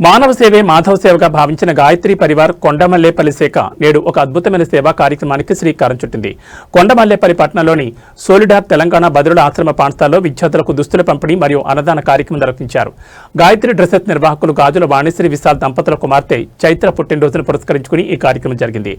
మానవ సేవే మాధవ సేవగా భావించిన గాయత్రి పరివార్ కొండమల్లేపల్లి శాఖ నేడు ఒక అద్భుతమైన సేవా కార్యక్రమానికి శ్రీకారం చుట్టింది. కొండమల్లేపల్లి పట్టణంలోని సోలిడార్ తెలంగాణ బదురుల ఆశ్రమ పాఠశాలలో విద్యార్థులకు దుస్తుల పంపిణీ మరియు అన్నదాన కార్యక్రమం నిర్వహించారు. గాయత్రి డ్రెసెస్ నిర్వాహకులు గాజుల వాణిశ్రీ విశాల్ దంపతుల కుమార్తె చైత్ర పుట్టినరోజును పురస్కరించుకుని ఈ కార్యక్రమం జరిగింది.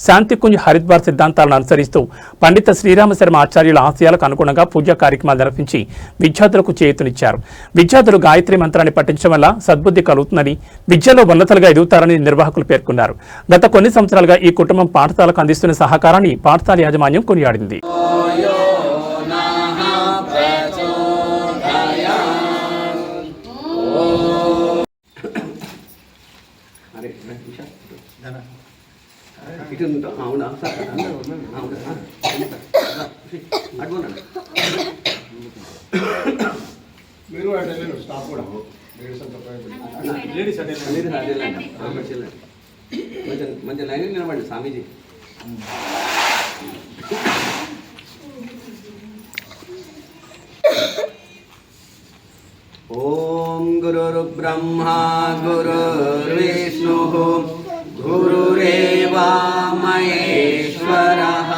శాంతికుంజ్ హరిద్వార్ సిద్ధాంతాలను అనుసరిస్తూ పండిత శ్రీరామ శర్మ ఆచార్యుల ఆశయాలకు అనుగుణంగా పూజా కార్యక్రమాలు నిర్వహించి విద్యార్థులకు చేయూతనిచ్చారు. విద్యార్థులు గాయత్రి మంత్రాన్ని పఠించడం వల్ల సద్బుద్ధి కలుగుతుందని, విద్యలో ఉన్నతలుగా ఎదుగుతారని నిర్వాహకులు పేర్కొన్నారు. గత కొన్ని సంవత్సరాలుగా ఈ కుటుంబం పాఠశాలకు అందిస్తున్న సహకారాన్ని పాఠశాల యాజమాన్యం కొనియాడింది. మీరు స్టాఫ్ కూడా మంచి లైన్ నిలబడి స్వామీజీ. ఓం గురుర్బ్రహ్మా గురుర్విష్ణుః గురురేవా మహేశ్వరః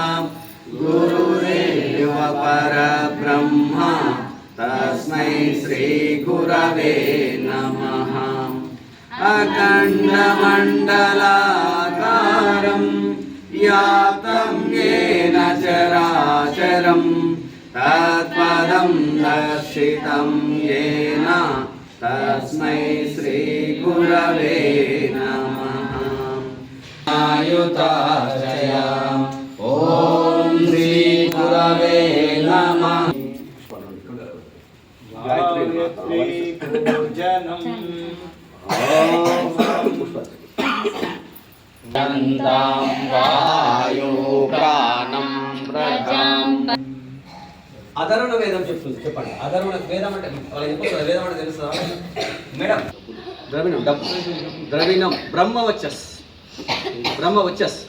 గురురేవ పరబ్రహ్మ తస్మై శ్రీ గురవే నమః. అఖండమండలాకారం వ్యాప్తం యేన చరాచరం తత్పదం దర్శితం యేన తస్మై శ్రీ గురవే నమః. ఆయుతాచయ ఓం శ్రీ గురవే నమః. అధర్వణ వేదం చెప్తుంది. చెప్పండి, అధర్వణ వేదం అంటే వేదం అంటే తెలుస్తుందా మేడం? ద్రవిణం ద్రవిణం బ్రహ్మవచ్చస్ బ్రహ్మవచ్చస్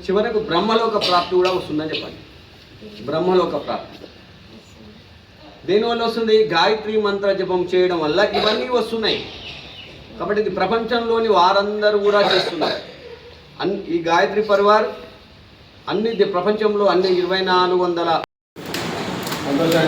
చివరకు బ్రహ్మలోక ప్రాప్తి కూడా వస్తుందని చెప్పండి. బ్రహ్మలోక ప్రాప్తి దేనివల్ల వస్తుంది? గాయత్రి మంత్ర జపం చేయడం వల్ల ఇవన్నీ వస్తున్నాయి. కాబట్టి ఇది ప్రపంచంలోని వారందరూ కూడా చేస్తున్నారు. ఈ గాయత్రి పరివార్ అన్ని ప్రపంచంలో అన్ని 2400 అందరూ